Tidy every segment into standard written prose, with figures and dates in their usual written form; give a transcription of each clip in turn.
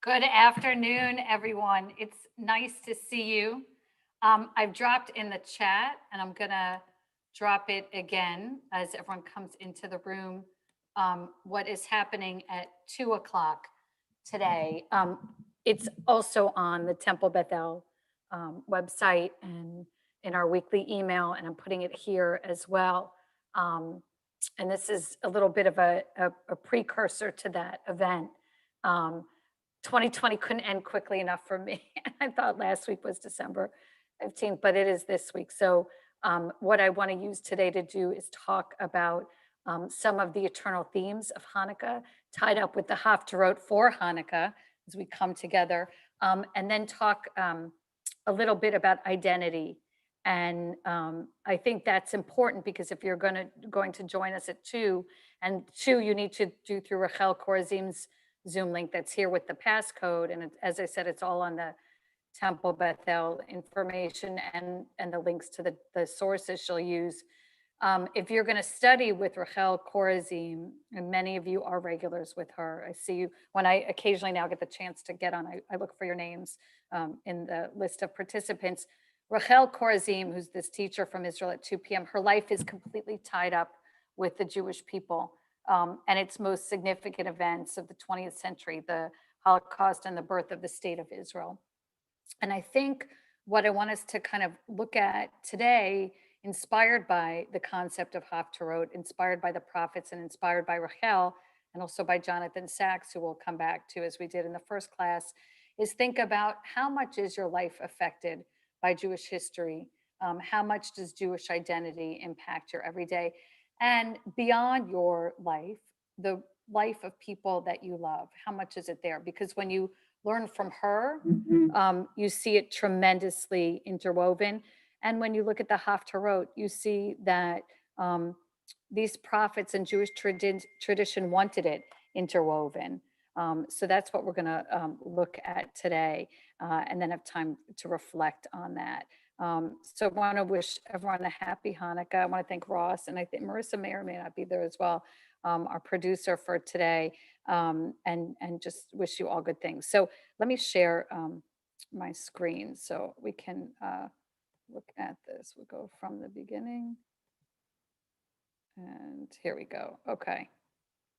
Good afternoon, everyone. It's nice to see you. I've dropped in the chat and I'm going to drop it again as everyone comes into the room. What is happening at 2 o'clock today? It's also on the Temple Bethel website and in our weekly email, and I'm putting it here as well. And this is a little bit of a precursor to that event. 2020 couldn't end quickly enough for me. I thought last week was December 15th, but it is this week. So what I want to use today to do is talk about some of the eternal themes of Hanukkah tied up with the Haftarah for Hanukkah as we come together, and then talk a little bit about identity. And I think that's important because if you're going to join us at 2, and 2, you need to do through Rachel Korazim's Zoom link that's here with the passcode. And as I said, it's all on the Temple Bethel information and the links to the sources she'll use. If you're going to study with Rachel Korazim, and many of you are regulars with her, I see you when I occasionally now get the chance to get on, I look for your names in the list of participants. Rachel Korazim, who's this teacher from Israel at 2 p.m., her life is completely tied up with the Jewish people. And its most significant events of the 20th century, the Holocaust and the birth of the state of Israel. And I think what I want us to kind of look at today, inspired by the concept of Haftarah, inspired by the prophets and inspired by Rachel, and also by Jonathan Sachs, who we'll come back to as we did in the first class, is think about how much is your life affected by Jewish history? How much does Jewish identity impact your everyday? And beyond your life, the life of people that you love, how much is it there? Because when you learn from her, you see it tremendously interwoven. And when you look at the Haftarot, you see that these prophets and Jewish tradition wanted it interwoven. So that's what we're going to look at today, and then have time to reflect on that. So I want to wish everyone a happy Hanukkah. I want to thank Ross, and I think Marissa may or may not be there as well, our producer for today, and just wish you all good things. So let me share my screen so we can look at this. We'll go from the beginning. And here we go. Okay.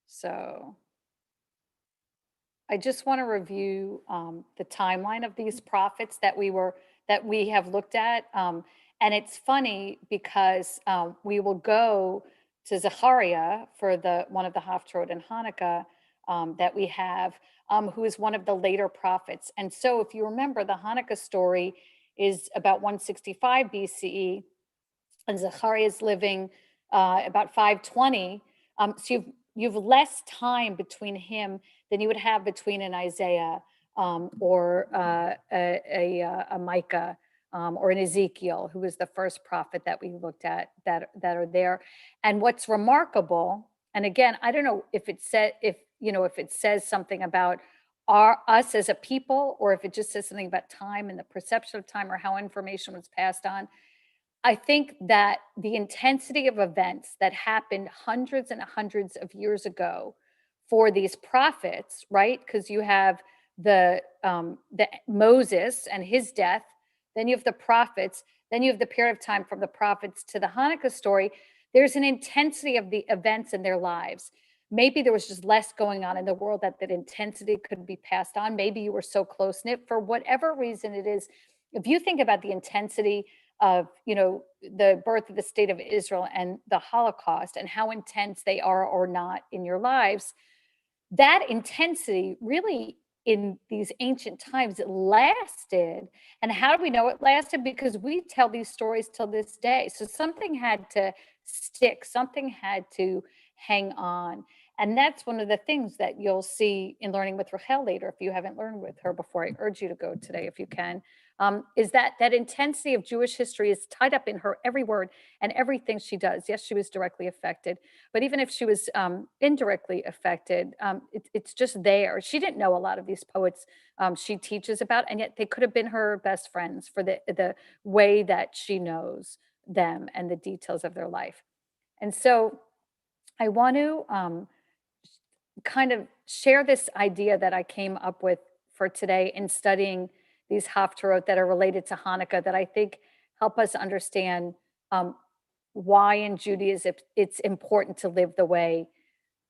So I just want to review the timeline of these prophets that we have looked at. And it's funny because we will go to Zechariah for one of the Haftarot in Hanukkah that we have, who is one of the later prophets. And so if you remember, the Hanukkah story is about 165 BCE, and Zechariah is living about 520. So you've less time between him than you would have between an Isaiah or a Micah or an Ezekiel, who was the first prophet that we looked at that are there. And what's remarkable, and again, I don't know if it says something about us as a people, or if it just says something about time and the perception of time, or how information was passed on. I think that the intensity of events that happened hundreds and hundreds of years ago for these prophets, right? Because you have the Moses and his death, then you have the prophets, then you have the period of time from the prophets to the Hanukkah story. There's an intensity of the events in their lives. Maybe there was just less going on in the world that intensity could be passed on. Maybe you were so close knit for whatever reason it is. If you think about the intensity of the birth of the state of Israel and the Holocaust and how intense they are or not in your lives, that intensity really in these ancient times, it lasted. And how do we know it lasted? Because we tell these stories till this day. So something had to stick, something had to hang on. And that's one of the things that you'll see in learning with Rachel later. If you haven't learned with her before, I urge you to go today if you can. Is that intensity of Jewish history is tied up in her every word and everything she does. Yes, she was directly affected, but even if she was indirectly affected, it's just there. She didn't know a lot of these poets she teaches about, and yet they could have been her best friends for the way that she knows them and the details of their life. And so I want to kind of share this idea that I came up with for today in studying these Haftarot that are related to Hanukkah that I think help us understand um, why in Judaism it's important to live the way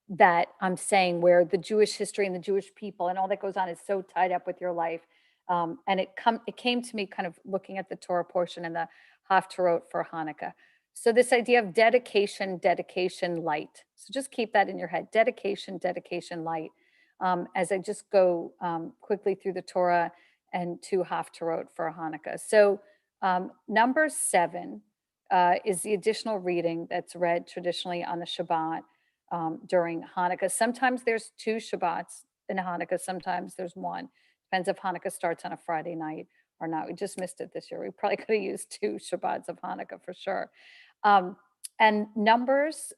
that I'm saying, where the Jewish history and the Jewish people and all that goes on is so tied up with your life. And it came to me kind of looking at the Torah portion and the Haftarot for Hanukkah. So this idea of dedication, dedication, light. So just keep that in your head. Dedication, dedication, light. As I just go quickly through the Torah and to Haftarot for Hanukkah. So number 7 is the additional reading that's read traditionally on the Shabbat during Hanukkah. Sometimes there's 2 Shabbats in Hanukkah. Sometimes there's 1. Depends if Hanukkah starts on a Friday night or not. We just missed it this year. We probably could have used 2 Shabbats of Hanukkah for sure. And Numbers,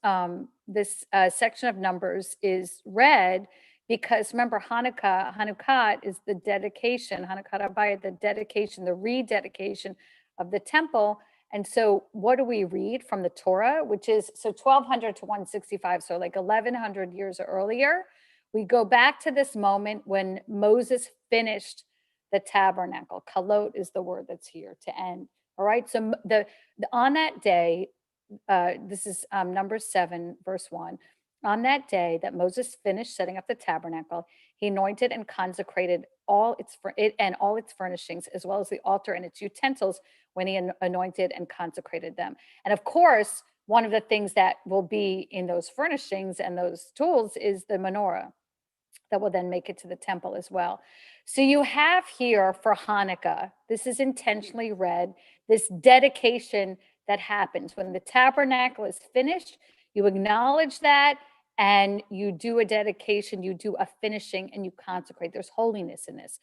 this section of Numbers is read because remember Hanukkah is the dedication, Hanukkah Rabbayah, the dedication, the rededication of the temple. And so what do we read from the Torah, which is, so 1200 to 165, so like 1100 years earlier, we go back to this moment when Moses finished the tabernacle. Kalot is the word that's here, to end. All right, so on that day, this is Numbers 7, verse 1. On that day that Moses finished setting up the tabernacle, he anointed and consecrated all its furnishings, as well as the altar and its utensils, when he anointed and consecrated them. And of course, one of the things that will be in those furnishings and those tools is the menorah that will then make it to the temple as well. So you have here for Hanukkah, this is intentionally read, this dedication that happens when the tabernacle is finished. You acknowledge that and you do a dedication, you do a finishing, and you consecrate. There's holiness in this.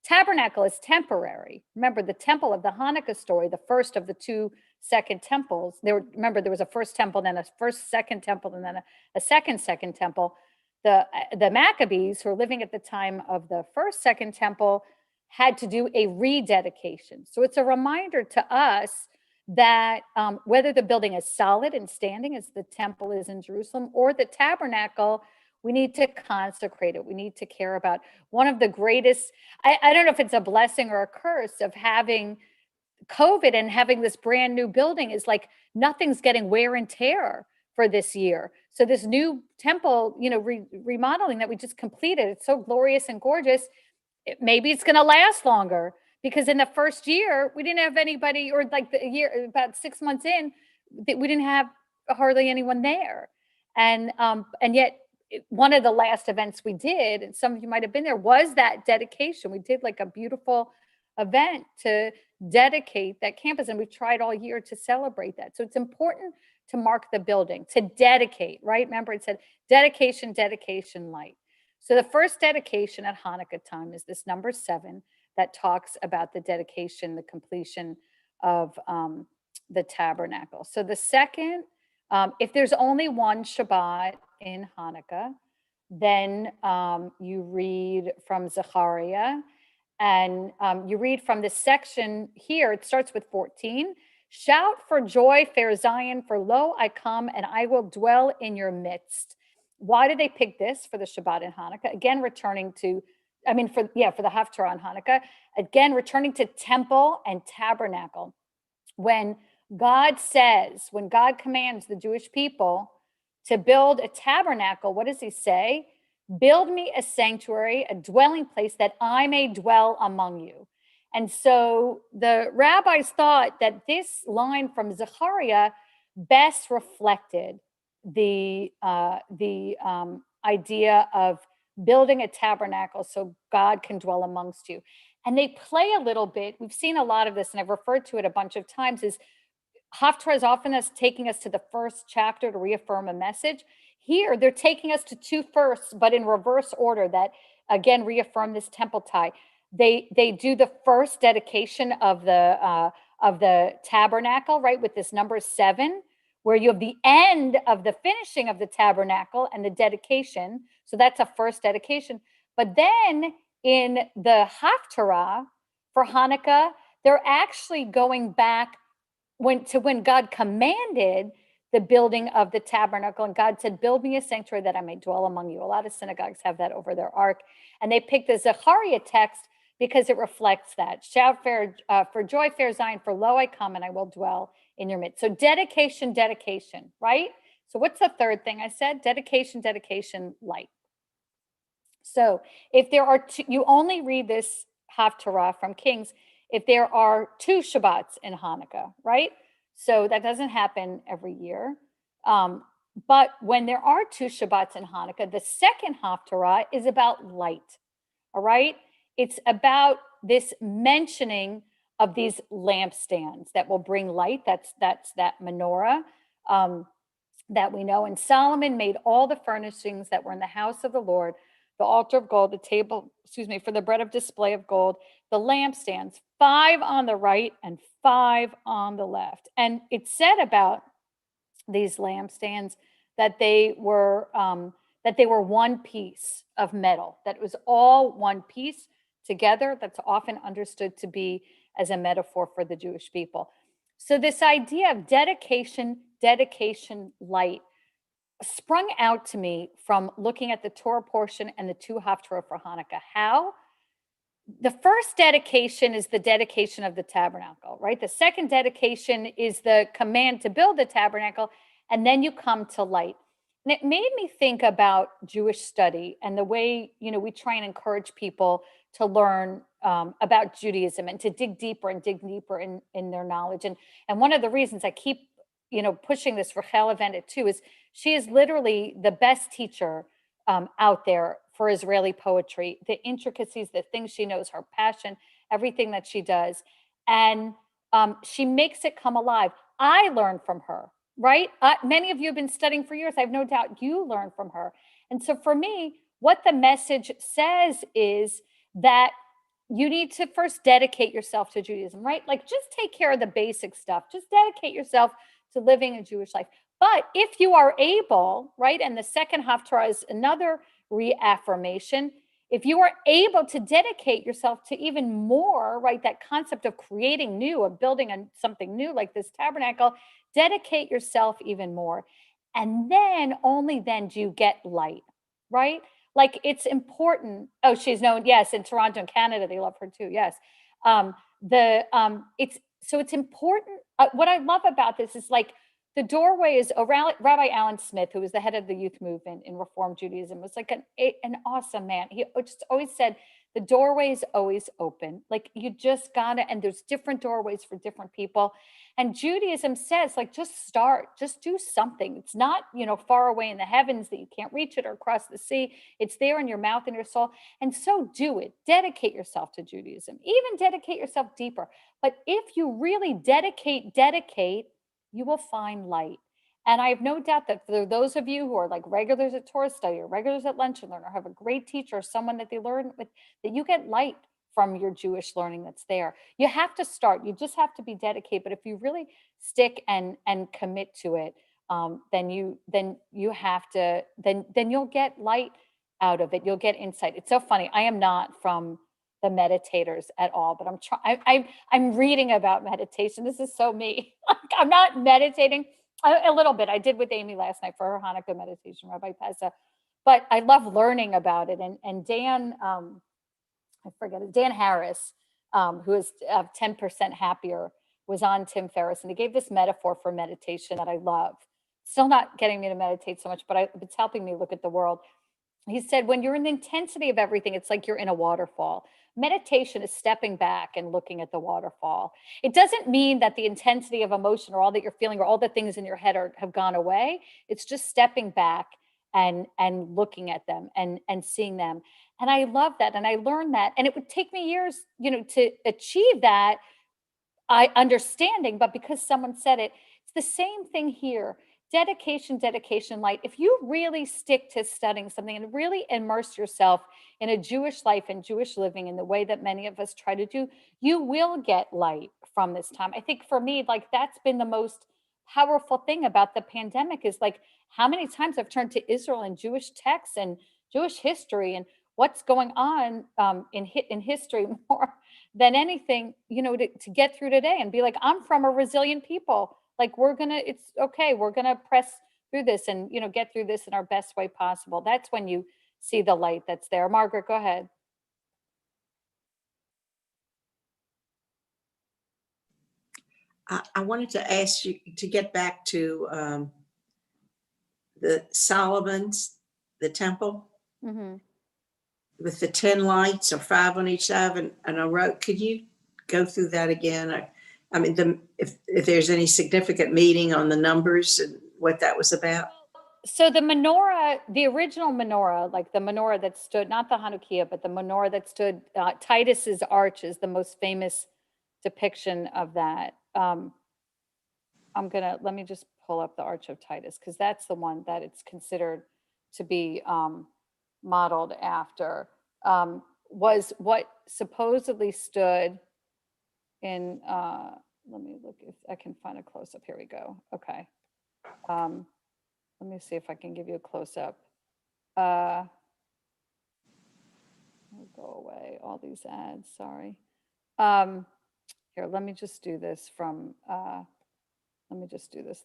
Tabernacle is temporary. Remember the temple of the Hanukkah story, the first of the 2 second temples. Remember there was a first temple, then a second temple, and then a second temple. The Maccabees, who are living at the time of the second temple, had to do a rededication. So it's a reminder to us that whether the building is solid and standing as the temple is in Jerusalem, or the tabernacle, we need to consecrate it. We need to care about one of the greatest, I don't know if it's a blessing or a curse of having COVID and having this brand new building, is like nothing's getting wear and tear for this year. So this new temple, remodeling that we just completed, it's so glorious and gorgeous. Maybe it's going to last longer, because in the first year we didn't have anybody, or like the year, about 6 months in, we didn't have hardly anyone there. And yet one of the last events we did, and some of you might have been there, was that dedication. We did like a beautiful event to dedicate that campus, and we've tried all year to celebrate that. So it's important to mark the building, to dedicate, right? Remember it said dedication, dedication, light. So the first dedication at Hanukkah time is this number 7 that talks about the dedication, the completion of the tabernacle. So the second, if there's only one Shabbat in Hanukkah, then you read from Zechariah, and you read from this section here. It starts with 14. Shout for joy, fair Zion, for lo, I come and I will dwell in your midst. Why did they pick this for the Shabbat in Hanukkah? Again, returning to, for the Haftarah on Hanukkah, again, returning to temple and tabernacle. When God commands the Jewish people to build a tabernacle, what does he say? Build me a sanctuary, a dwelling place, that I may dwell among you. And so the rabbis thought that this line from Zechariah best reflected the idea of building a tabernacle so God can dwell amongst you. And they play a little bit. We've seen a lot of this, and I've referred to it a bunch of times, is Haftarah is often taking us to the first chapter to reaffirm a message. Here, they're taking us to 2 firsts, but in reverse order, that again reaffirm this temple tie. They do the first dedication of the tabernacle, right, with this number 7, where you have the end of the finishing of the tabernacle and the dedication. So that's a first dedication. But then in the Haftarah for Hanukkah, they're actually going back when God commanded the building of the tabernacle. And God said, build me a sanctuary that I may dwell among you. A lot of synagogues have that over their ark. And they picked the Zechariah text because it reflects that. Shout for joy, fair Zion, for lo I come and I will dwell in your midst. So dedication, right? So what's the third thing I said? Dedication, light. So if there are two, you only read this Haftarah from Kings if there are 2 Shabbats in Hanukkah, right? So that doesn't happen every year. But when there are 2 Shabbats in Hanukkah, the second Haftarah is about light, all right? It's about this mentioning of these lampstands that will bring light. That's that menorah that we know. And Solomon made all the furnishings that were in the house of the Lord, the altar of gold, the table, for the bread of display of gold, the lampstands, 5 on the right and 5 on the left. And it said about these lampstands that they were one piece of metal, that it was all one piece together. That's often understood to be as a metaphor for the Jewish people. So this idea of dedication, light, sprung out to me from looking at the Torah portion and the 2 Haftarah for Hanukkah. How? The first dedication is the dedication of the tabernacle, right? The second dedication is the command to build the tabernacle, and then you come to light. And it made me think about Jewish study and the way, we try and encourage people to learn about Judaism and to dig deeper in their knowledge. And one of the reasons I keep, pushing this for Chela Vendit too is she is literally the best teacher out there for Israeli poetry, the intricacies, the things she knows, her passion, everything that she does. And she makes it come alive. I learn from her, right? Many of you have been studying for years. I have no doubt you learn from her. And so for me, what the message says is that you need to first dedicate yourself to Judaism, right? Like just take care of the basic stuff. Just dedicate yourself to living a Jewish life. But if you are able, right, and the second Haftarah is another reaffirmation, if you are able to dedicate yourself to even more, right, that concept of creating new, of building something new like this tabernacle, dedicate yourself even more. And then, only then do you get light, right? Like it's important. Oh, she's known, yes, in Toronto and Canada, they love her too, yes. It's important. What I love about this is like the doorway is Rabbi Alan Smith, who was the head of the youth movement in Reform Judaism, was like an awesome man. He just always said, the doorway is always open. Like you just gotta, and there's different doorways for different people. And Judaism says, like, just start, just do something. It's not, far away in the heavens that you can't reach it or across the sea. It's there in your mouth and your soul. And so do it. Dedicate yourself to Judaism, even dedicate yourself deeper. But if you really dedicate, you will find light. And I have no doubt that for those of you who are like regulars at Torah study or regulars at Lunch and Learn or have a great teacher or someone that they learn with, that you get light from your Jewish learning that's there. You have to start. You just have to be dedicated. But if you really stick and commit to it, then you have to, then you'll get light out of it. You'll get insight. It's so funny. I am not from the meditators at all, but I'm reading about meditation. This is so me. I'm not meditating a little bit. I did with Amy last night for her Hanukkah meditation, Rabbi Peza, but I love learning about it. And Dan, I forget it, Dan Harris, who is 10% happier, was on Tim Ferriss, and he gave this metaphor for meditation that I love. Still not getting me to meditate so much, but it's helping me look at the world. He said, when you're in the intensity of everything, it's like you're in a waterfall. Meditation is stepping back and looking at the waterfall. It doesn't mean that the intensity of emotion or all that you're feeling or all the things in your head have gone away. It's just stepping back and looking at them and seeing them. And I love that. And I learned that. And it would take me years, to achieve that understanding. But because someone said it, it's the same thing here. Dedication, light. If you really stick to studying something and really immerse yourself in a Jewish life and Jewish living in the way that many of us try to do, you will get light from this time. I think for me, like that's been the most powerful thing about the pandemic is like how many times I've turned to Israel and Jewish texts and Jewish history and what's going on in history more than anything, to get through today and be like, I'm from a resilient people. Like it's okay. We're gonna press through this and, get through this in our best way possible. That's when you see the light that's there. Margaret, go ahead. I wanted to ask you to get back to the Solomon's, the temple Hmm. with the 10 lights or 5 on each side and a row. Could you go through that again? I mean, if there's any significant meaning on the numbers and what that was about? So the menorah, the original menorah, like the menorah that stood, not the Hanukkah, but the menorah that stood, Titus's arch is the most famous depiction of that. Let me just pull up the Arch of Titus, because that's the one that it's considered to be modeled after, was what supposedly stood in, let me look if I can find a close up. Here we go. Okay. Let me see if I can give you a close up. I'll go away, all these ads, sorry. Here, let me just do this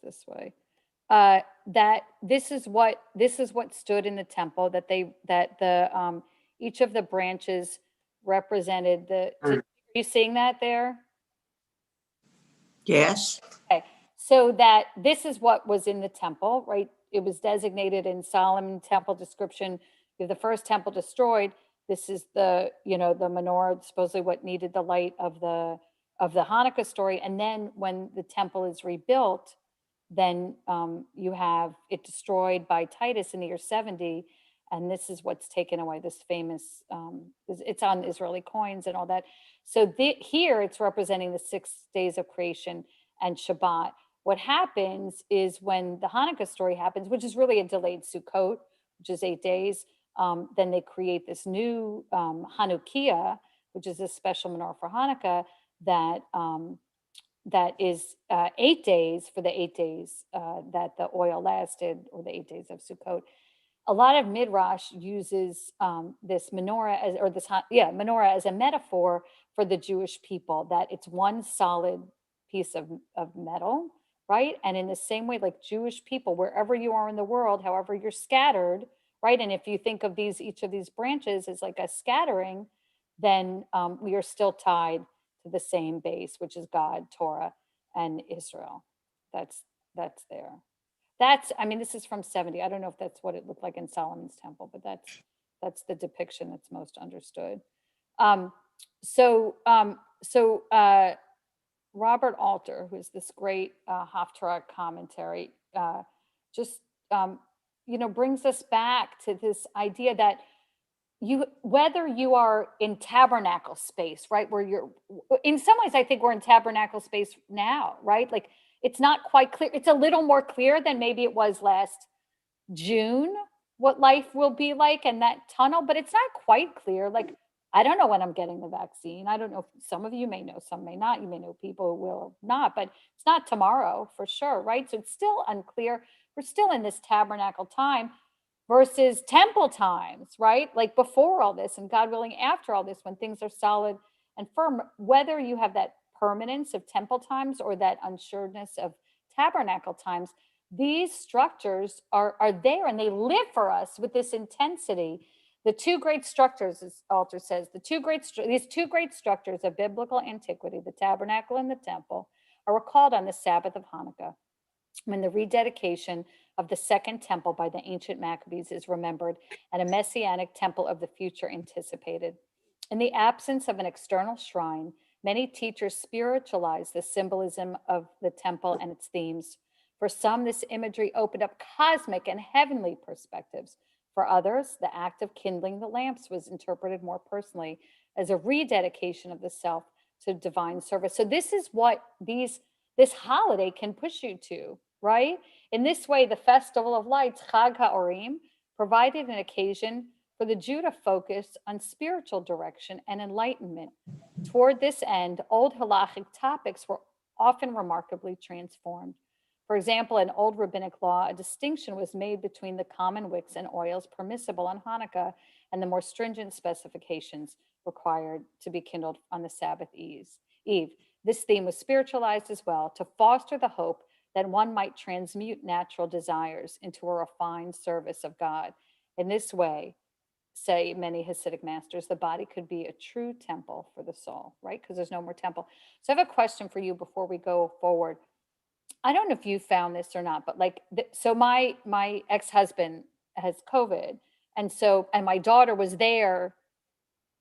this way. That this is what stood in the temple, that the each of the branches represented are you seeing that there? Yes. Okay, so that this is what was in the temple, right? It was designated in Solomon temple description. The first temple destroyed. This is the menorah, supposedly what needed the light of the Hanukkah story. And then when the temple is rebuilt, then you have it destroyed by Titus in the year 70. And this is what's taken away, this famous, it's on Israeli coins and all that. So here it's representing the 6 days of creation and Shabbat. What happens is when the Hanukkah story happens, which is really a delayed Sukkot, which is 8 days, then they create this new Hanukkah, which is a special menorah for Hanukkah that is 8 days for the 8 days that the oil lasted, or the 8 days of Sukkot. A lot of Midrash uses this menorah menorah as a metaphor for the Jewish people, that it's one solid piece of metal, right? And in the same way, like Jewish people, wherever you are in the world, however you're scattered, right? And if you think of each of these branches as like a scattering, then we are still tied to the same base, which is God, Torah, and Israel. That's there. I mean, this is from 70. I don't know if that's what it looked like in Solomon's temple, but that's the depiction that's most understood. Um, so um, so Robert Alter, who's this great Haftarah commentary, just brings us back to this idea that whether you are in tabernacle space, right, where you're, in some ways I think we're in tabernacle space now, right? Like it's not quite clear. It's a little more clear than maybe it was last June what life will be like in that tunnel, but it's not quite clear. Like I don't know when I'm getting the vaccine. I don't know. Some of you may know, some may not. You may know people who will or not, but it's not tomorrow for sure, right? So it's still unclear. We're still in this tabernacle time versus temple times, right? Like before all this, and God willing, after all this, when things are solid and firm, whether you have that permanence of temple times or that unsureness of tabernacle times, these structures are there and they live for us with this intensity. The two great structures, as Alter says, these two great structures of biblical antiquity, the tabernacle and the temple, are recalled on the Sabbath of Hanukkah, when the rededication of the second temple by the ancient Maccabees is remembered and a messianic temple of the future anticipated. In the absence of an external shrine, many teachers spiritualize the symbolism of the temple and its themes. For some, this imagery opened up cosmic and heavenly perspectives. For others, the act of kindling the lamps was interpreted more personally as a rededication of the self to divine service. So this is what this holiday can push you to, right? In this way, the Festival of Lights, Chag HaOrim, provided an occasion for the Jew to focus on spiritual direction and enlightenment. Toward this end, old halachic topics were often remarkably transformed. For example, in old rabbinic law, a distinction was made between the common wicks and oils permissible on Hanukkah and the more stringent specifications required to be kindled on the Sabbath Eve. This theme was spiritualized as well to foster the hope then one might transmute natural desires into a refined service of God. In this way, say many Hasidic masters, the body could be a true temple for the soul, right? Because there's no more temple. So I have a question for you before we go forward. I don't know if you found this or not, but like, so my ex-husband has COVID, and my daughter was there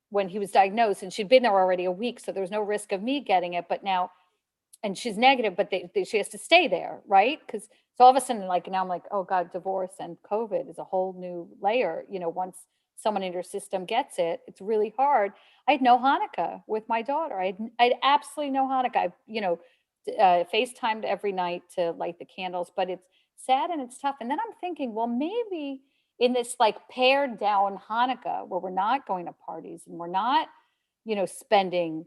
when he was diagnosed, and she'd been there already a week, so there was no risk of me getting it. But now, and she's negative, but she has to stay there, right? Because so all of a sudden, like now I'm like, oh God, divorce and COVID is a whole new layer. Once someone in your system gets it, it's really hard. I had no Hanukkah with my daughter. I had absolutely no Hanukkah. FaceTimed every night to light the candles, but it's sad and it's tough. And then I'm thinking, well, maybe in this like pared down Hanukkah where we're not going to parties and we're not, spending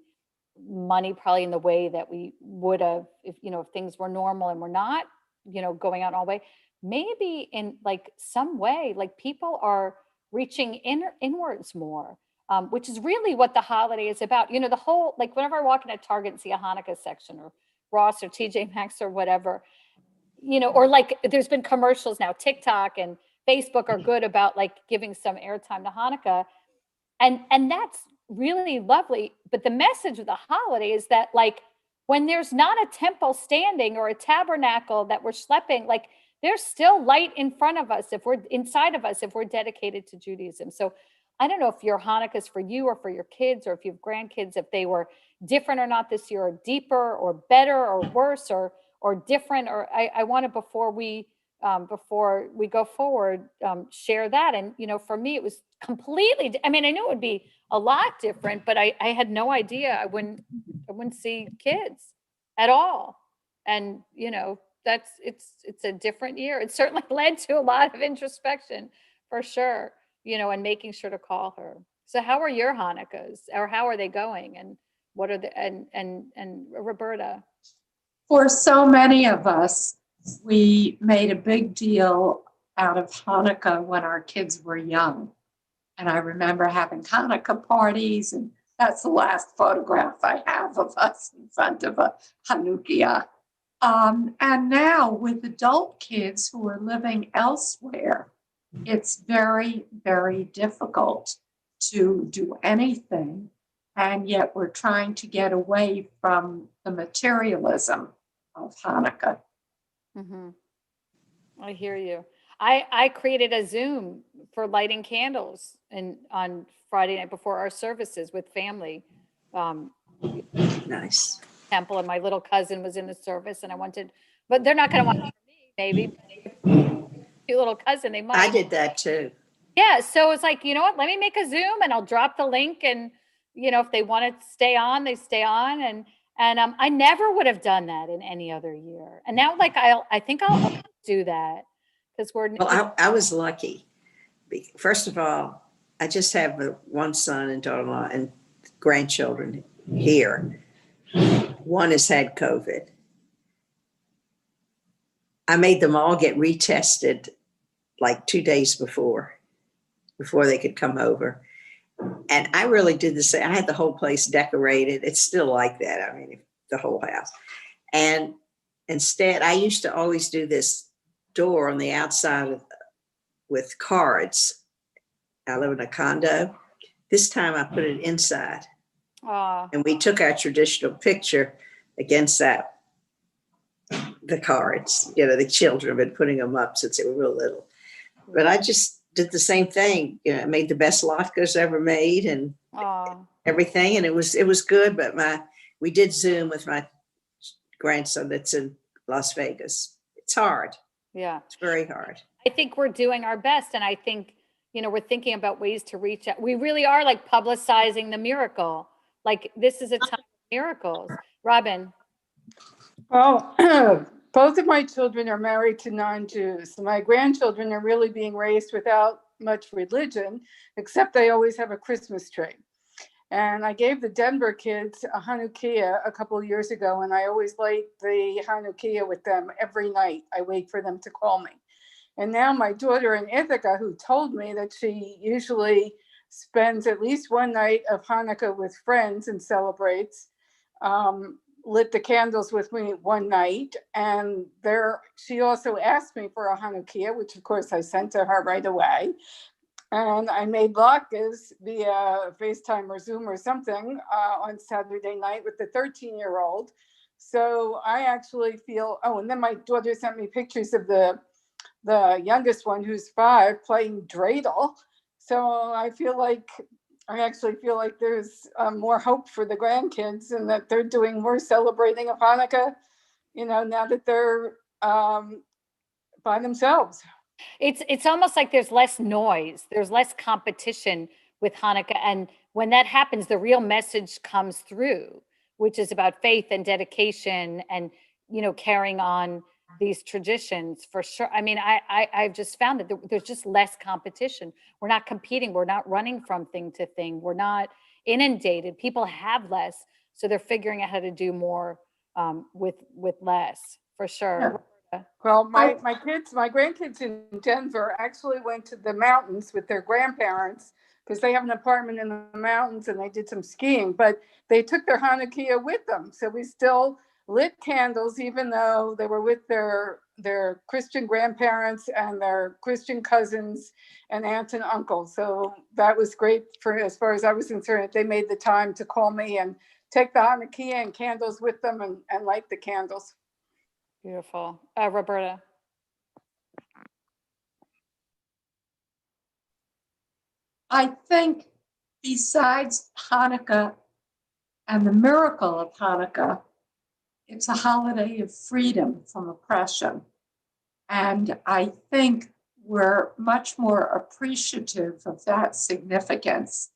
money probably in the way that we would have if things were normal, and we're not, going out all the way, maybe in like some way, like people are reaching inwards more, which is really what the holiday is about. The whole, like whenever I walk in a Target and see a Hanukkah section or Ross or TJ Maxx or whatever, or like there's been commercials now, TikTok and Facebook are good about like giving some airtime to Hanukkah. And that's really lovely. But the message of the holiday is that like when there's not a temple standing or a tabernacle that we're schlepping, like there's still light in front of us if we're inside of us, if we're dedicated to Judaism. So I don't know if your Hanukkah's for you or for your kids, or if you have grandkids, if they were different or not this year, or deeper or better or worse or different. Or I want to, before we go forward, share that. And for me it was completely, I mean, I knew it would be a lot different, but I had no idea I wouldn't see kids at all. And it's a different year. It certainly led to a lot of introspection for sure, and making sure to call her. So how are your Hanukkahs, or how are they going, and what are the, and Roberta? For so many of us, we made a big deal out of Hanukkah when our kids were young. And I remember having Hanukkah parties, and that's the last photograph I have of us in front of a Hanukkah. And now with adult kids who are living elsewhere, it's very, very difficult to do anything. And yet we're trying to get away from the materialism of Hanukkah. Mm-hmm. I hear you. I created a Zoom for lighting candles and on Friday night before our services with family. Nice. Temple, and my little cousin was in the service, and I wanted, but they're not going to want me, maybe. Your little cousin, they might. I did that too. Yeah, so it's like, you know what? Let me make a Zoom, and I'll drop the link, and if they want to stay on, they stay on, and I never would have done that in any other year, and now like I think I'll do that because we're. Well, I was lucky. First of all, I just have one son and daughter-in-law and grandchildren here. One has had COVID. I made them all get retested like 2 days before they could come over. And I really did the same. I had the whole place decorated. It's still like that. I mean, the whole house. And instead, I used to always do this door on the outside with cards. I live in a condo. This time I put it inside. And we took our traditional picture against that, the cards. The children have been putting them up since they were real little. But I just did the same thing. I made the best latkes ever made and everything. And it was good. But we did Zoom with my grandson that's in Las Vegas. It's hard. Yeah. It's very hard. I think we're doing our best. And I think, we're thinking about ways to reach out. We really are like publicizing the miracle. Like this is a time of miracles. Robin. Well, both of my children are married to non-Jews. My grandchildren are really being raised without much religion, except they always have a Christmas tree. And I gave the Denver kids a Hanukkah a couple of years ago, and I always light the Hanukkah with them every night. I wait for them to call me. And now my daughter in Ithaca, who told me that she usually spends at least one night of Hanukkah with friends and celebrates, lit the candles with me one night, and she also asked me for a Hanukkah, which of course I sent to her right away. And I made latkes via FaceTime or Zoom or something on Saturday night with the 13-year-old. So I actually feel, and then my daughter sent me pictures of the youngest one, who's 5, playing dreidel. So I actually feel like there's more hope for the grandkids, and that they're doing more celebrating of Hanukkah, now that they're by themselves. It's almost like there's less noise, there's less competition with Hanukkah. And when that happens, the real message comes through, which is about faith and dedication and, carrying on these traditions for sure. I mean, I've just found that there's just less competition. We're not competing. We're not running from thing to thing. We're not inundated. People have less, so they're figuring out how to do more with less, for sure. Well, my grandkids in Denver actually went to the mountains with their grandparents, because they have an apartment in the mountains, and they did some skiing, but they took their Hanukkah with them. So we still lit candles, even though they were with their Christian grandparents and their Christian cousins and aunts and uncles. So that was great as far as I was concerned. They made the time to call me and take the Hanukkah and candles with them and light the candles. Beautiful. Roberta. I think besides Hanukkah and the miracle of Hanukkah, it's a holiday of freedom from oppression. And I think we're much more appreciative of that significance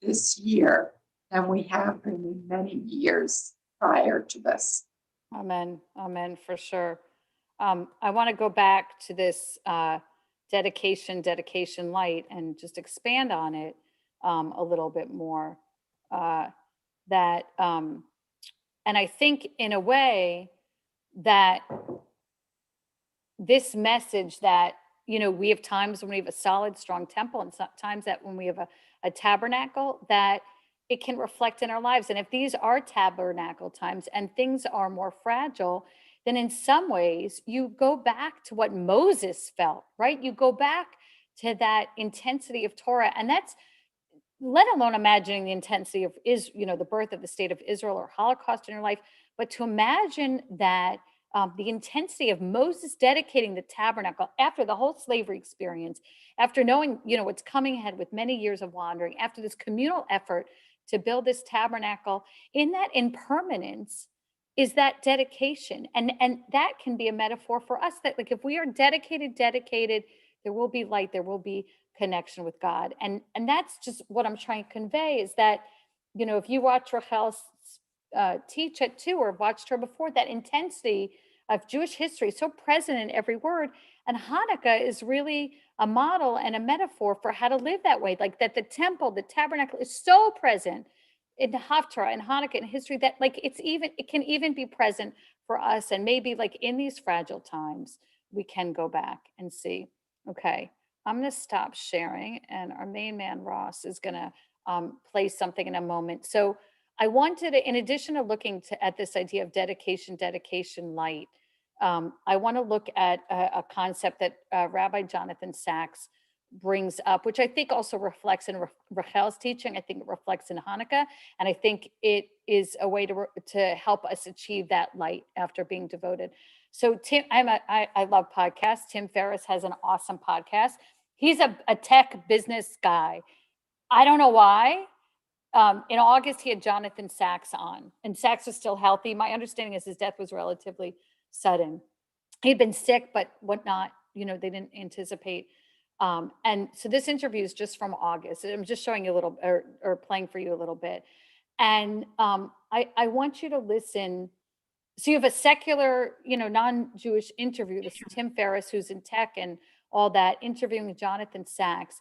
this year than we have been in many years prior to this. Amen. Amen, for sure. I want to go back to this dedication light, and just expand on it a little bit more. And I think in a way that this message that, we have times when we have a solid, strong temple, and sometimes that when we have a tabernacle, that it can reflect in our lives. And if these are tabernacle times and things are more fragile, then in some ways you go back to what Moses felt, right? You go back to that intensity of Torah. And that's, let alone imagining the intensity of the birth of the state of Israel or Holocaust in your life, but to imagine that the intensity of Moses dedicating the tabernacle after the whole slavery experience, after knowing, what's coming ahead with many years of wandering, after this communal effort to build this tabernacle, in that impermanence is that dedication. And that can be a metaphor for us, that like if we are dedicated, there will be light, there will be connection with God. And that's just what I'm trying to convey, is that, if you watch Rachel's teach it too, or watched her before, that intensity of Jewish history so present in every word. And Hanukkah is really a model and a metaphor for how to live that way, like that the temple, the tabernacle is so present in the Haftarah and Hanukkah and history, that like it can even be present for us. And maybe like in these fragile times, we can go back and see, okay, I'm going to stop sharing, and our main man Ross is going to play something in a moment. So I wanted to, in addition to looking at this idea of dedication light, I want to look at a concept that Rabbi Jonathan Sachs brings up, which I think also reflects in Rachel's teaching. I think it reflects in Hanukkah, and I think it is a way to help us achieve that light after being devoted. So Tim, I love podcasts. Tim Ferriss has an awesome podcast. He's a tech business guy. I don't know why. In August, he had Jonathan Sachs on, and Sachs was still healthy. My understanding is his death was relatively sudden. He'd been sick, but whatnot, they didn't anticipate. And so this interview is just from August. I'm just showing you a little, or playing for you a little bit. And I want you to listen. So you have a secular, non-Jewish interview. This is Tim Ferriss, who's in tech and all that, interviewing Jonathan Sachs.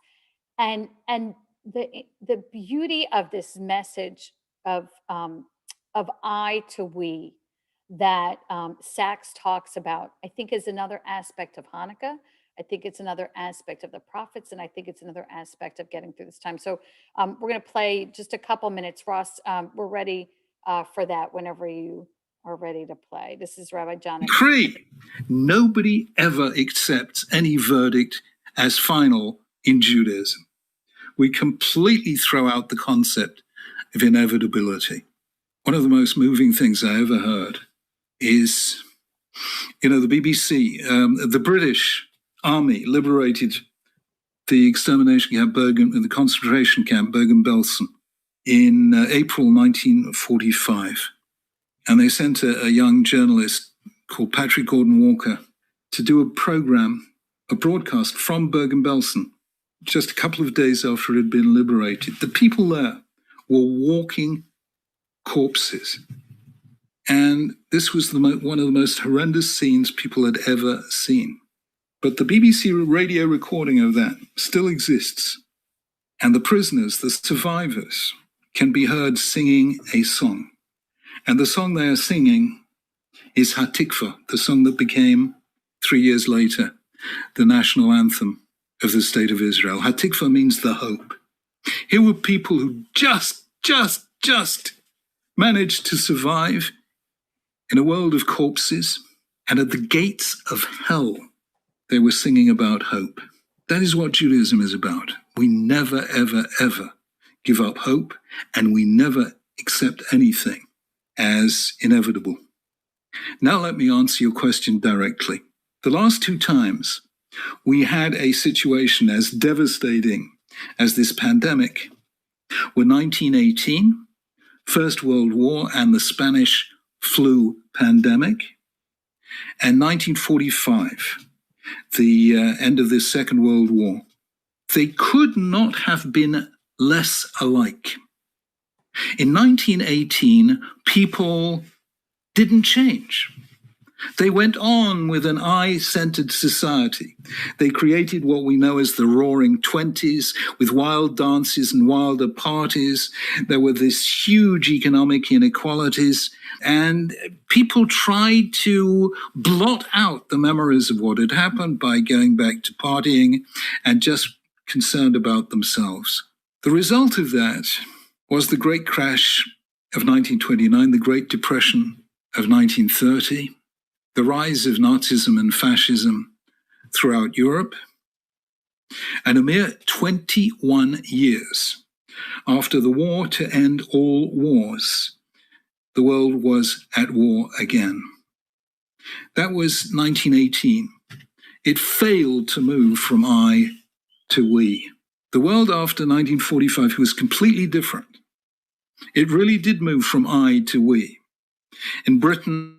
And the beauty of this message of I to we that Sachs talks about, I think is another aspect of Hanukkah. I think it's another aspect of the prophets, and I think it's another aspect of getting through this time. So we're going to play just a couple minutes. Ross, we're ready for that whenever you are ready to play. This is Rabbi Jonathan. Decree. Nobody ever accepts any verdict as final in Judaism. We completely throw out the concept of inevitability. One of the most moving things I ever heard is, the BBC, the British Army liberated the extermination camp the concentration camp Bergen-Belsen in April 1945. And they sent a young journalist called Patrick Gordon Walker to do a broadcast from Bergen-Belsen, just a couple of days after it had been liberated. The people there were walking corpses. And this was one of the most horrendous scenes people had ever seen. But the BBC radio recording of that still exists. And the prisoners, the survivors, can be heard singing a song. And the song they are singing is Hatikva, the song that became, 3 years later, the national anthem of the State of Israel. Hatikva means the hope. Here were people who just managed to survive in a world of corpses, and at the gates of hell, they were singing about hope. That is what Judaism is about. We never, ever, ever give up hope, and we never accept anything as inevitable. Now let me answer your question directly. The last 2 times we had a situation as devastating as this pandemic were 1918, First World War and the Spanish flu pandemic, and 1945, the end of the Second World War. They could not have been less alike. In 1918, people didn't change. They went on with an I-centered society. They created what we know as the Roaring Twenties, with wild dances and wilder parties. There were these huge economic inequalities, and people tried to blot out the memories of what had happened by going back to partying and just concerned about themselves. The result of that was the Great Crash of 1929, the Great Depression of 1930, the rise of Nazism and fascism throughout Europe, and a mere 21 years after the war to end all wars, the world was at war again. That was 1918. It failed to move from I to we. The world after 1945 was completely different. It really did move from I to we. In Britain,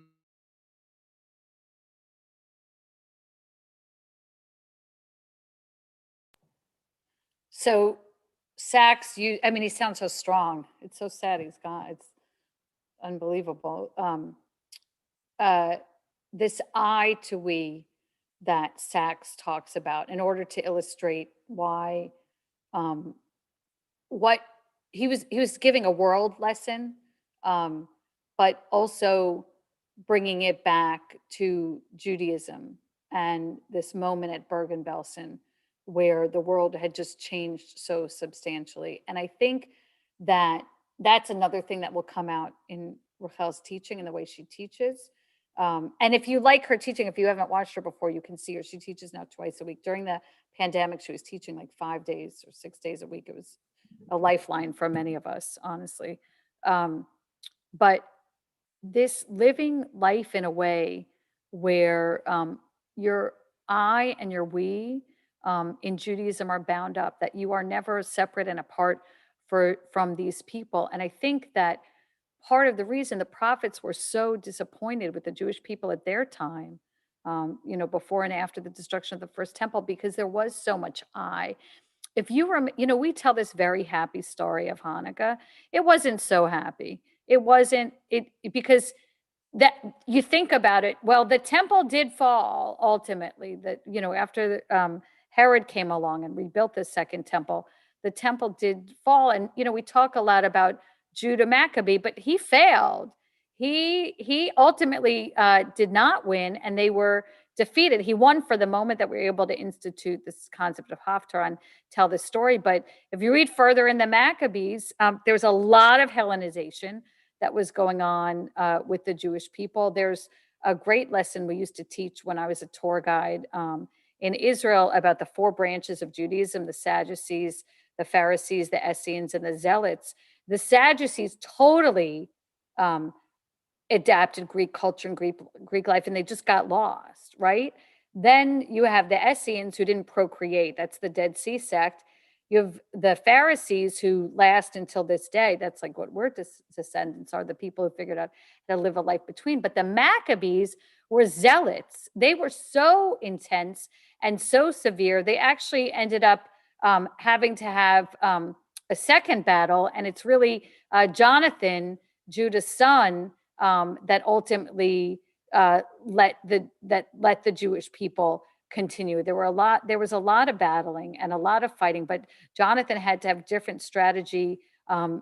So Sachs, he sounds so strong. It's so sad he's gone. It's unbelievable. This I to we that Sachs talks about in order to illustrate why, what he was giving a world lesson, but also bringing it back to Judaism and this moment at Bergen-Belsen where the world had just changed so substantially. And I think that that's another thing that will come out in Rachel's teaching and the way she teaches. And if you like her teaching, if you haven't watched her before, you can see her. She teaches now twice a week. During the pandemic, she was teaching like 5 days or 6 days a week. It was a lifeline for many of us, honestly. But this living life in a way where your I and your we in Judaism are bound up, that you are never separate and apart from these people. And I think that part of the reason the prophets were so disappointed with the Jewish people at their time, before and after the destruction of the first temple, because there was so much I. If you remember, we tell this very happy story of Hanukkah. It wasn't so happy. It wasn't because that you think about it. Well, the temple did fall ultimately. That after Herod came along and rebuilt the second temple, the temple did fall. And we talk a lot about Judah Maccabee, but he failed. He ultimately did not win, and they were defeated. He won for the moment that we were able to institute this concept of Haftarah and tell this story. But if you read further in the Maccabees, there's a lot of Hellenization. that was going on with the Jewish people. There's a great lesson we used to teach when I was a tour guide in Israel about the 4 branches of Judaism: the Sadducees, the Pharisees, the Essenes, and the Zealots. The Sadducees totally adapted Greek culture and Greek life, and they just got lost, right? Then you have the Essenes who didn't procreate. That's the Dead Sea sect. You have the Pharisees who last until this day. That's like what we're descendants are, the people who figured out how to live a life between. But the Maccabees were zealots. They were so intense and so severe. They actually ended up having to have a second battle. And it's really Jonathan, Judah's son, that ultimately let the Jewish people continue. There was a lot of battling and a lot of fighting, but Jonathan had to have different strategy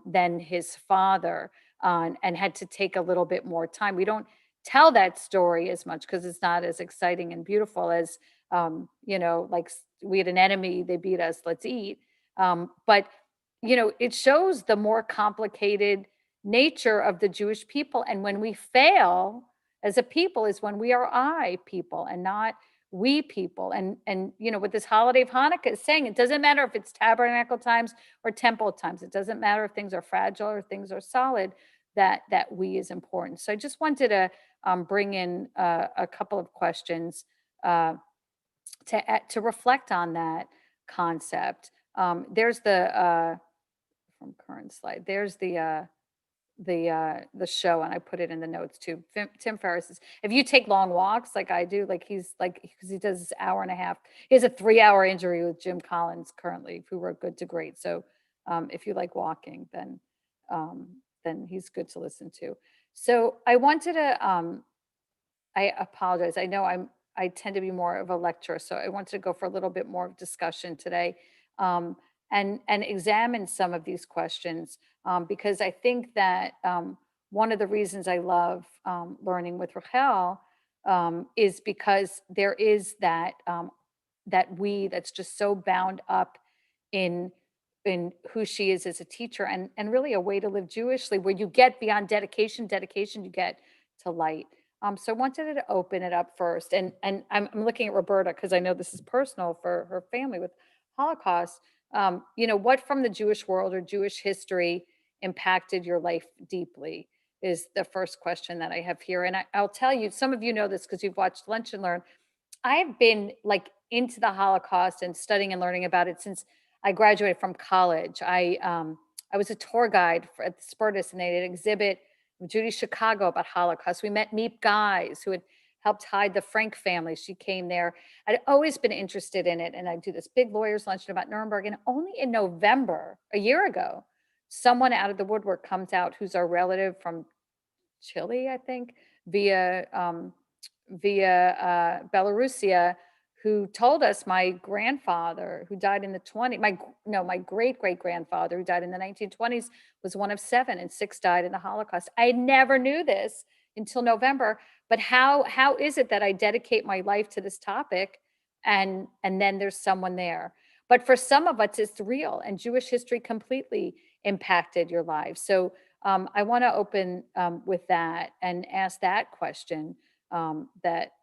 than his father, and had to take a little bit more time. We don't tell that story as much because it's not as exciting and beautiful as like we had an enemy, they beat us, let's eat. But it shows the more complicated nature of the Jewish people. And when we fail as a people is when we are I people and not we people. And what this holiday of Hanukkah is saying, it doesn't matter if it's tabernacle times or temple times. It doesn't matter if things are fragile or things are solid, that we is important. So I just wanted to bring in a couple of questions to reflect on that concept. There's the from current slide. There's the show, and I put it in the notes too. Tim Ferriss is, if you take long walks like I do, like he's like, because he does this hour and a half, he has a 3-hour interview with Jim Collins currently, who wrote Good to Great. So if you like walking, then he's good to listen to. So I wanted to, I apologize. I know I tend to be more of a lecturer, so I wanted to go for a little bit more of discussion today, and examine some of these questions, because I think that one of the reasons I love learning with Rachel is because there is that that's just so bound up in who she is as a teacher, and really a way to live Jewishly, where you get beyond dedication, you get to light. So I wanted to open it up first, and I'm looking at Roberta because I know this is personal for her family with Holocaust. What from the Jewish world or Jewish history impacted your life deeply is the first question that I have here. And I'll tell you, some of you know this because you've watched Lunch and Learn. I've been like into the Holocaust and studying and learning about it since I graduated from college. I was a tour guide at the Spertus, and they did an exhibit with Judy Chicago about Holocaust. We met Meep Guys, who had helped hide the Frank family. She came there. I'd always been interested in it. And I do this big lawyers luncheon about Nuremberg. And only in November, a year ago, someone out of the woodwork comes out who's our relative from Chile, I think, via Belarusia, who told us my grandfather, who died in the 20s, my great-great-grandfather, who died in the 1920s, was one of 7, and 6 died in the Holocaust. I never knew this until November, but how is it that I dedicate my life to this topic, and then there's someone there? But for some of us, it's real, and Jewish history completely impacted your lives. So I want to open with that and ask that question that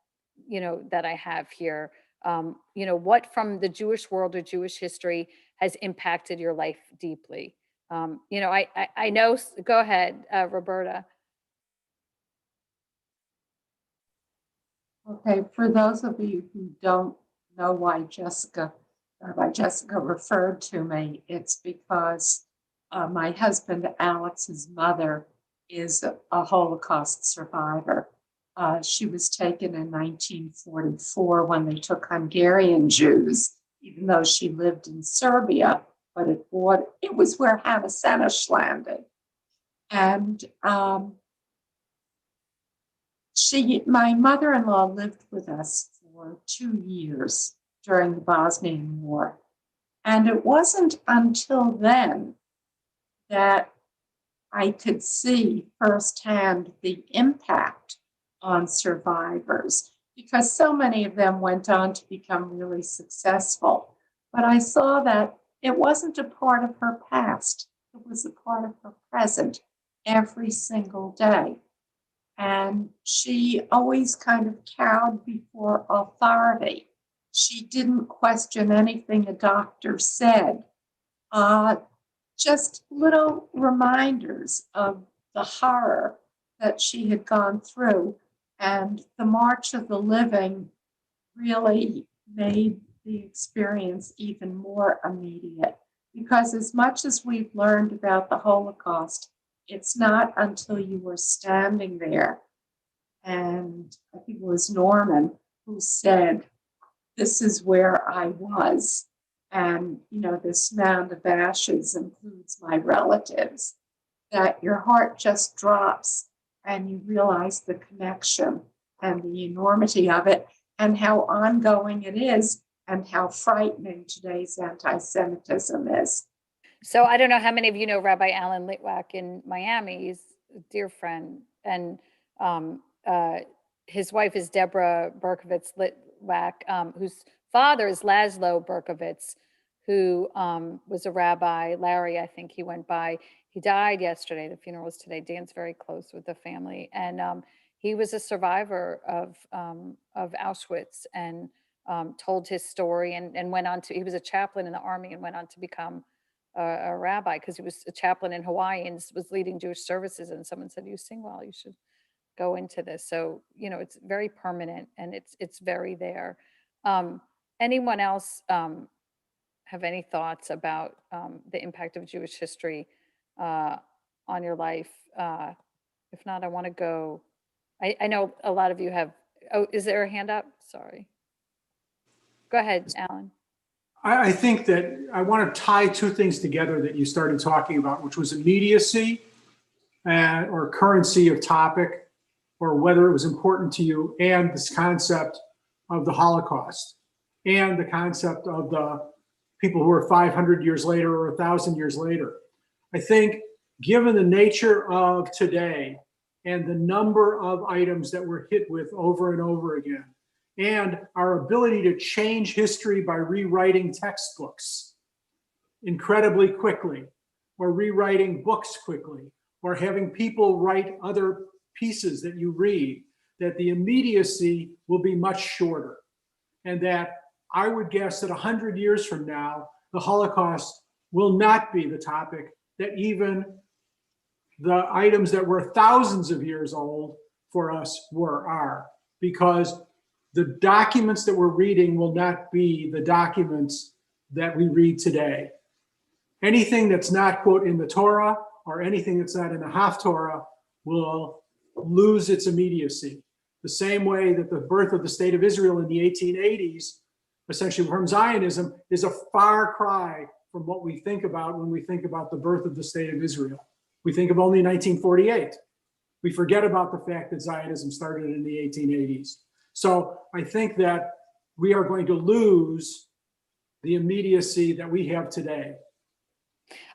I have here. What from the Jewish world or Jewish history has impacted your life deeply? I know, go ahead, Roberta. Okay, for those of you who don't know why Jessica referred to me, it's because my husband Alex's mother is a Holocaust survivor. She was taken in 1944 when they took Hungarian Jews, even though she lived in Serbia, but it was where Hannah Senesh landed. And my mother-in-law lived with us for 2 years during the Bosnian War. And it wasn't until then that I could see firsthand the impact on survivors, because so many of them went on to become really successful. But I saw that it wasn't a part of her past, it was a part of her present. every single day. And she always kind of cowed before authority. She didn't question anything a doctor said. Just little reminders of the horror that she had gone through. And the March of the Living really made the experience even more immediate. Because as much as we've learned about the Holocaust, it's not until you were standing there, and I think it was Norman who said, "This is where I was. And, this mound of ashes includes my relatives," that your heart just drops and you realize the connection and the enormity of it and how ongoing it is and how frightening today's anti-Semitism is. So I don't know how many of you know Rabbi Alan Litwack in Miami. He's a dear friend. And his wife is Deborah Berkovitz Litwack, whose father is Laszlo Berkovitz, who was a rabbi. Larry, I think he went by. He died yesterday. The funeral was today. Dan's very close with the family. And he was a survivor of Auschwitz and told his story and went on to, he was a chaplain in the army and went on to become a rabbi because he was a chaplain in Hawaii and was leading Jewish services. And someone said, "You sing well, you should go into this." So, it's very permanent and it's very there. Anyone else have any thoughts about the impact of Jewish history on your life? If not, I want to go. I know a lot of you have. Oh, is there a hand up? Sorry. Go ahead, Alan. I think that I want to tie two things together that you started talking about, which was immediacy or currency of topic, or whether it was important to you, and this concept of the Holocaust, and the concept of the people who are 500 years later or 1,000 years later. I think given the nature of today and the number of items that we're hit with over and over again, and our ability to change history by rewriting textbooks incredibly quickly, or rewriting books quickly, or having people write other pieces that you read, that the immediacy will be much shorter. And that I would guess that 100 years from now, the Holocaust will not be the topic that even the items that were thousands of years old for us are, because the documents that we're reading will not be the documents that we read today. Anything that's not, quote, in the Torah, or anything that's not in the Haftarah will lose its immediacy. The same way that the birth of the state of Israel in the 1880s, essentially from Zionism, is a far cry from what we think about when we think about the birth of the state of Israel. We think of only 1948. We forget about the fact that Zionism started in the 1880s. So I think that we are going to lose the immediacy that we have today.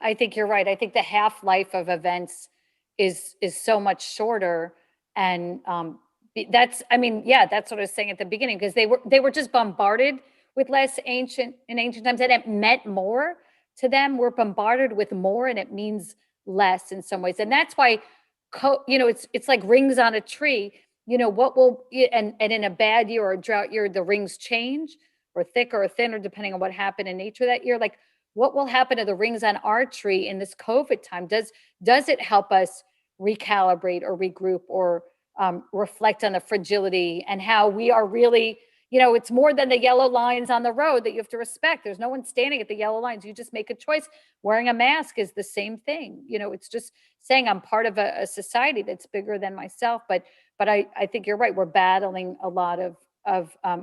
I think you're right. I think the half-life of events is so much shorter. And that's what I was saying at the beginning, because they were just bombarded with less in ancient times, and it meant more to them. We're bombarded with more and it means less in some ways. And that's why, it's like rings on a tree. What will, and in a bad year or a drought year, the rings change, or thicker or thinner, depending on what happened in nature that year. Like, what will happen to the rings on our tree in this COVID time? Does it help us recalibrate or regroup or reflect on the fragility and how we are really, it's more than the yellow lines on the road that you have to respect. There's no one standing at the yellow lines. You just make a choice. Wearing a mask is the same thing. It's just saying I'm part of a society that's bigger than myself. But I think you're right. We're battling a lot of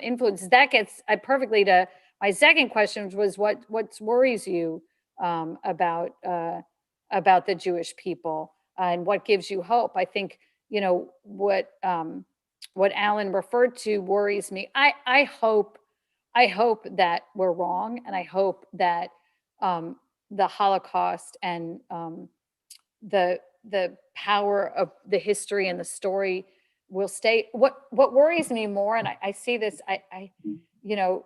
influences. That gets perfectly to my second question, which was what worries you about the Jewish people and what gives you hope. I think what Alan referred to worries me. I hope that we're wrong, and I hope that the Holocaust and the power of the history and the story will stay. What worries me more, and I see this,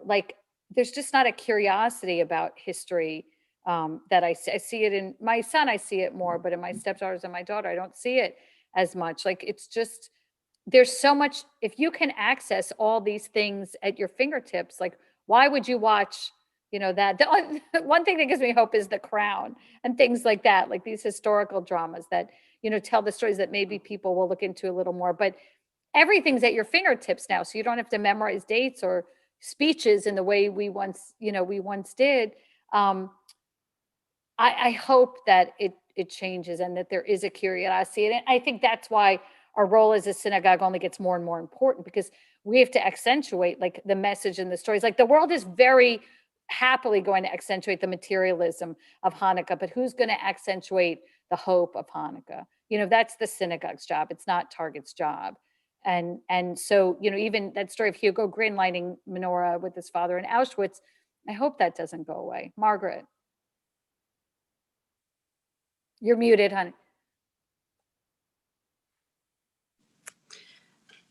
like, there's just not a curiosity about history that I see it in my son, I see it more, but in my stepdaughters and my daughter, I don't see it as much. Like, it's just, there's so much, if you can access all these things at your fingertips, like, why would you watch, that? One thing that gives me hope is The Crown and things like that, like these historical dramas that, tell the stories that maybe people will look into a little more. But everything's at your fingertips now, so you don't have to memorize dates or speeches in the way we once did. I hope that it changes and that there is a curiosity. And I think that's why our role as a synagogue only gets more and more important, because we have to accentuate like the message and the stories. Like, the world is very happily going to accentuate the materialism of Hanukkah, but who's going to accentuate the hope of Hanukkah? That's the synagogue's job. It's not Target's job. And so, even that story of Hugo Gryn lighting menorah with his father in Auschwitz, I hope that doesn't go away. Margaret. You're muted, honey.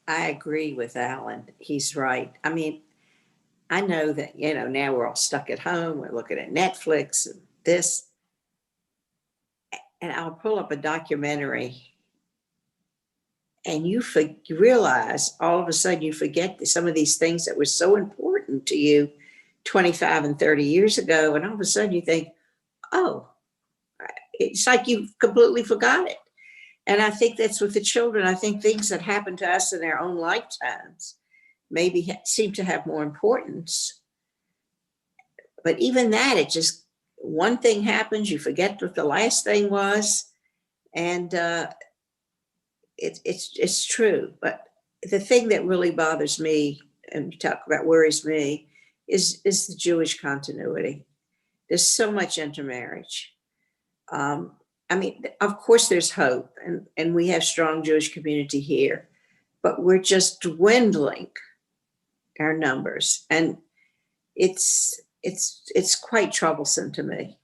I agree with Alan. He's right. I mean, I know that, now we're all stuck at home. We're looking at Netflix and this. And I'll pull up a documentary and you realize all of a sudden you forget that some of these things that were so important to you 25 and 30 years ago. And all of a sudden you think, oh, it's like you've completely forgot it. And I think that's with the children. I think things that happen to us in our own lifetimes maybe seem to have more importance. But even that, it just, one thing happens, you forget what the last thing was. And it's true. But the thing that really bothers me, and you talk about worries me, is the Jewish continuity. There's so much intermarriage. I mean, of course there's hope, and we have strong Jewish community here, but we're just dwindling our numbers, and it's quite troublesome to me.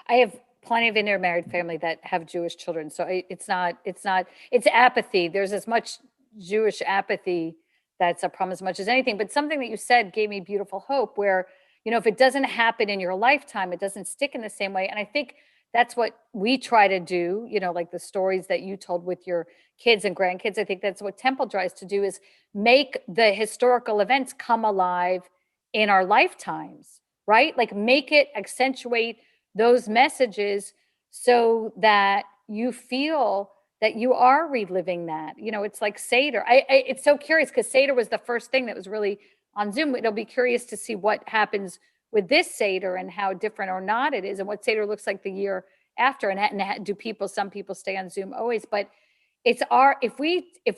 I have plenty of intermarried family that have Jewish children, so it's apathy. There's as much Jewish apathy that's a problem as much as anything. But something that you said gave me beautiful hope, where, if it doesn't happen in your lifetime, it doesn't stick in the same way. And I think that's what we try to do, like the stories that you told with your kids and grandkids. I think that's what Temple tries to do, is make the historical events come alive in our lifetimes, right? Like, make it accentuate those messages so that you feel that you are reliving that. It's like Seder. It's so curious, because Seder was the first thing that was really on Zoom. It'll be curious to see what happens with this Seder and how different or not it is, and what Seder looks like the year after, and do some people stay on Zoom always. But it's if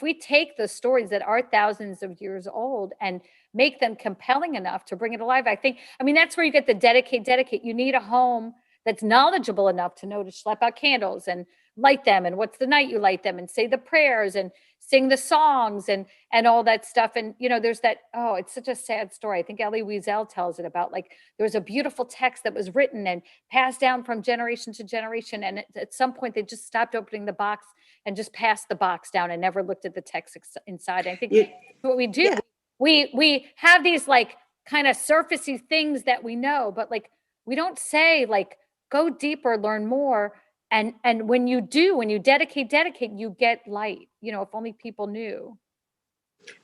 we take the stories that are thousands of years old and make them compelling enough to bring it alive, that's where you get the dedicate. You need a home that's knowledgeable enough to know to schlep out candles and light them, and what's the night you light them, and say the prayers and sing the songs and all that stuff. And there's that, it's such a sad story. I think Elie Wiesel tells it about, like, there was a beautiful text that was written and passed down from generation to generation, and at some point they just stopped opening the box and just passed the box down and never looked at the text inside. I think that's what we do. Yeah. We have these like kind of surfacey things that we know, but like, we don't say, like, go deeper, learn more. And when you dedicate, you get light. If only people knew.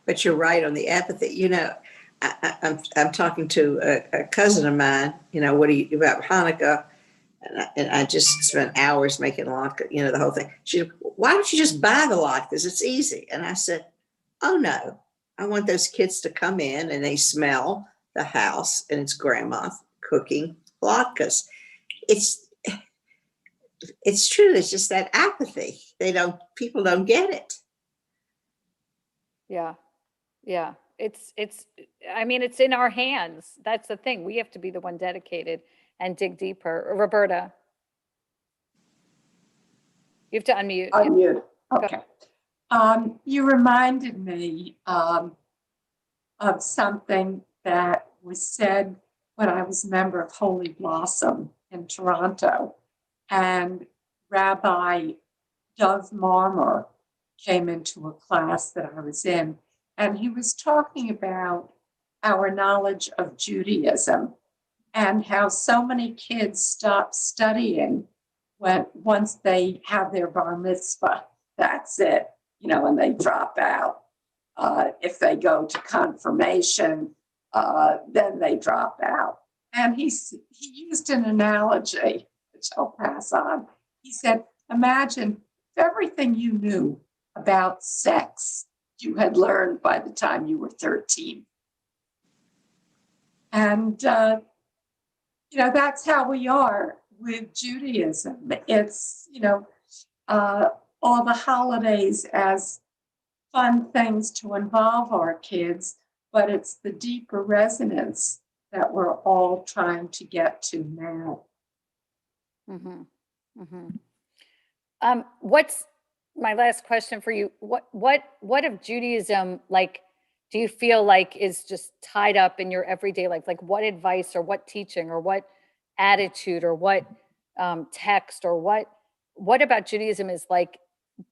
But you're right on the apathy. I'm talking to a cousin of mine. What do you do about Hanukkah? And I just spent hours making latke. The whole thing. She said, why don't you just buy the latkes? It's easy. And I said, oh no, I want those kids to come in and they smell the house and it's grandma cooking latkes. It's true. It's just that apathy. People don't get it. Yeah. It's in our hands. That's the thing. We have to be the one dedicated and dig deeper. Roberta, you have to unmute. Unmute. Okay. You reminded me of something that was said when I was a member of Holy Blossom in Toronto. And Rabbi Dov Marmer came into a class that I was in, and he was talking about our knowledge of Judaism. and how so many kids stop studying once they have their bar mitzvah. That's it, and they drop out. If they go to confirmation, then they drop out. And he used an analogy, which I'll pass on. He said, imagine if everything you knew about sex you had learned by the time you were 13. And, that's how we are with Judaism. It's, all the holidays as fun things to involve our kids, but it's the deeper resonance that we're all trying to get to now. Mm-hmm. Mm-hmm. What's my last question for you? What of Judaism, like, do you feel like is just tied up in your everyday life? Like what advice or what teaching or what attitude or what text or what about Judaism is like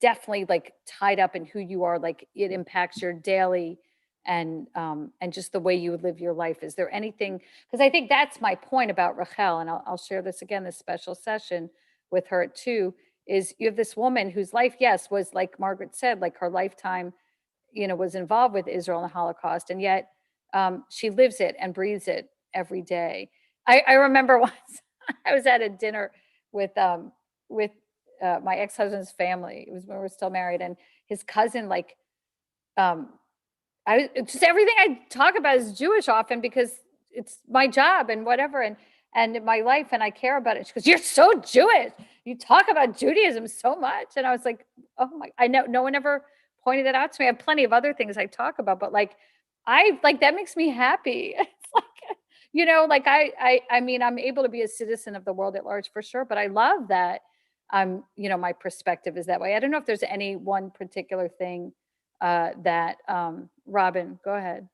definitely like tied up in who you are, like it impacts your daily and just the way you would live your life? Is there anything, because I think that's my point about Rachel, and I'll share this again, this special session with her too, is you have this woman whose life, yes, was like Margaret said, like her lifetime, was involved with Israel and the Holocaust, and yet she lives it and breathes it every day. I remember once I was at a dinner with my ex-husband's family. It was when we were still married, and his cousin, like, just everything I talk about is Jewish often because it's my job and whatever, and my life, and I care about it. She goes, "You're so Jewish. You talk about Judaism so much," and I was like, "Oh my!" I know no one ever pointed that out to me. I have plenty of other things I talk about, but like, that makes me happy. It's like, like I mean, I'm able to be a citizen of the world at large for sure, but I love that. My perspective is that way. I don't know if there's any one particular thing that Robin, go ahead.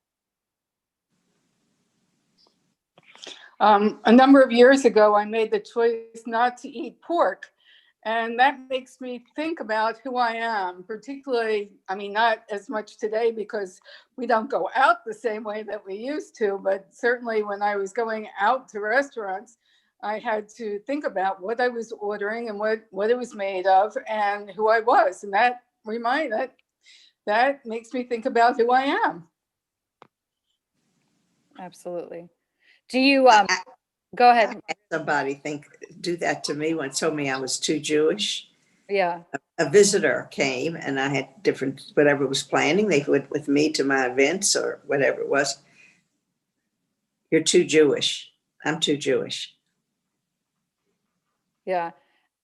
A number of years ago, I made the choice not to eat pork. And that makes me think about who I am, particularly, I mean, not as much today because we don't go out the same way that we used to, but certainly when I was going out to restaurants, I had to think about what I was ordering and what it was made of and who I was. And that makes me think about who I am. Absolutely. Do you go ahead? I had somebody do that to me once, told me I was too Jewish. Yeah. A visitor came and I had whatever was planning. They went with me to my events or whatever it was. You're too Jewish. I'm too Jewish. Yeah.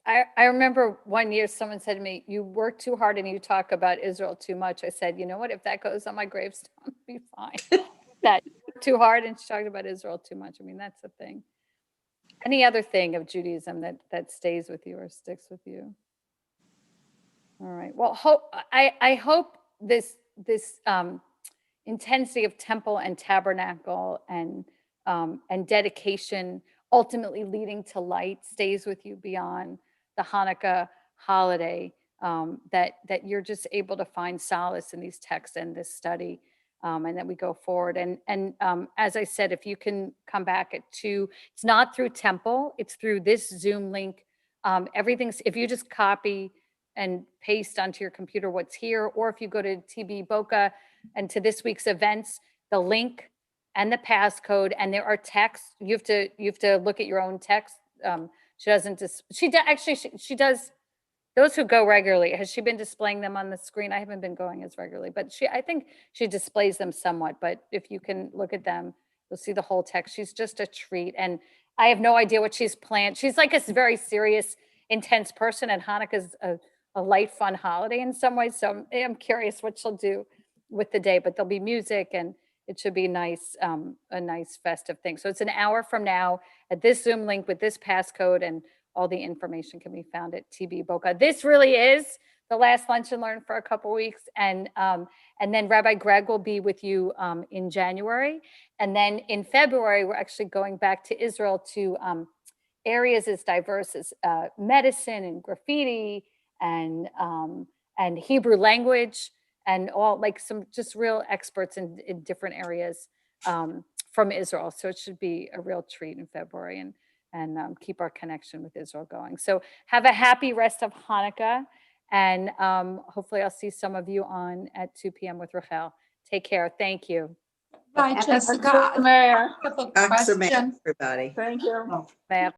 I remember one year someone said to me, "You work too hard and you talk about Israel too much." I said, "You know what? If that goes on my gravestone, I'll be fine." That you work too hard and she talked about Israel too much. I mean, that's the thing. Any other thing of Judaism that stays with you or sticks with you? All right. Well, I hope this intensity of temple and tabernacle and dedication, ultimately leading to light, stays with you beyond the Hanukkah holiday. That you're just able to find solace in these texts and this study, and that we go forward. And as I said, if you can come back at 2, it's not through Temple, it's through this Zoom link. Everything's, if you just copy and paste onto your computer what's here, or if you go to TB Boca and to this week's events, the link and the passcode, and there are texts. You have to look at your own text. She doesn't just, she does. Those who go regularly, has she been displaying them on the screen? I haven't been going as regularly, but I think she displays them somewhat. But if you can look at them, you'll see the whole text. She's just a treat. And I have no idea what she's planned. She's like a very serious, intense person, and Hanukkah's a light, fun holiday in some ways. So I'm curious what she'll do with the day, but there'll be music and it should be nice, a nice festive thing. So it's an hour from now at this Zoom link with this passcode, and all the information can be found at TB Boca. This really is the last Lunch and Learn for a couple weeks. And then Rabbi Greg will be with you in January. And then in February, we're actually going back to Israel to areas as diverse as medicine and graffiti and Hebrew language, and all, like, some just real experts in different areas from Israel. So it should be a real treat in February and keep our connection with Israel going. So have a happy rest of Hanukkah. And hopefully I'll see some of you on at 2 p.m. with Rachel. Take care. Thank you. Hi, Happy Jessica. Mayor. I have a Thanks, question. everybody. Thank you. Bye.